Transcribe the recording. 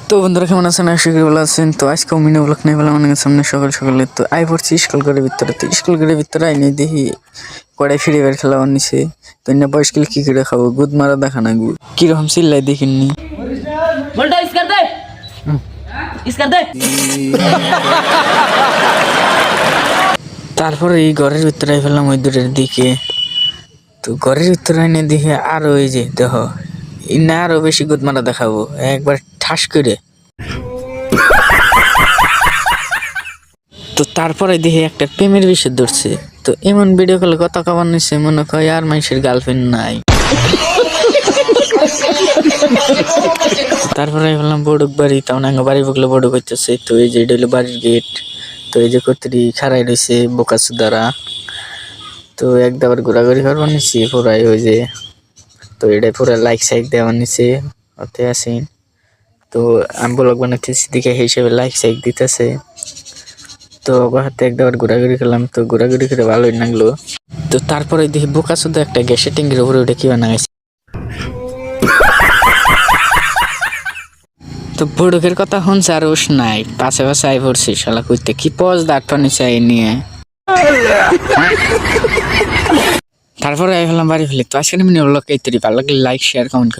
তো বন্ধুরা কেমন আছেন? আশা করি ভালো আছেন। তো আজকে মিনি ব্লগ নিয়ে পেলাম অনেক সামনে সকাল সকালে। তো আই পড়ছি স্কুল ঘরের ভিতরে। তো স্কুল ঘরের ভিতরে আইনি দেখি কড়াই ফ্রি ফায়ার খেলা নিছে। তো না বয়স খেলে কি করে খাবো? গুদ মারা দেখা না গু কিরকম চিল্লাই দেখিনি। बोलता इस कर दे इस कर दे। তারপরে এই ঘরের ভিতরে ফেললাম ওই দূরের দিকে। তো ঘরের ভিতরে এনে দেখে আরো এই যে দেহ না আরো বেশি গুদ মারা দেখাবো একবার ঠাস করে। তো তারপরে দেখি একটা প্রেমের বিষয় ধরছে। তো এমন ভিডিও কলে কথা কবার নিচ্ছে মনে হয় আর মানুষের গার্লফ্রেন্ড নাই। তারপরে বললাম বড়ুক বাড়ি, তেমন আঙ্গ বাড়ি বকলে বড়ুক হইতেছে। তো এই যে এটা হলো বাড়ির গেট। তো এই যে কতরি খাড়াই রয়েছে বোকাসু দ্বারা। তো একবার ঘোরাঘুরি করবার নিচ্ছি পুরাই ওই যে। তো এটা পুরো লাইক সাইক দেওয়ার নিচে ওতে আসেন। তো আমি ব্লগ বানাইতেছি দিকে হিসেবে লাইক সাইক দিতেছে। তো হাতে একবার ঘোরাঘুরি করলাম। তো ঘোরাঘুরি করে ভালোই লাগলো। তো তারপরে দেখি বোকা শুধু একটা গ্যাসের ট্যাঙ্কির উপরে উঠে কি বানাইছে। তো বড়ুকের কথা শুনছে আর উস নাই পাশে পাশে আই পড়ছি শালা করতে কি পজ দাঁত পানি চাই নিয়ে। তারপরে আই ফেলাম বাড়ি ফেলি। তো আজকে মিনি ব্লগ এই তৈরি ভালো লাগলে লাইক শেয়ার কমেন্ট।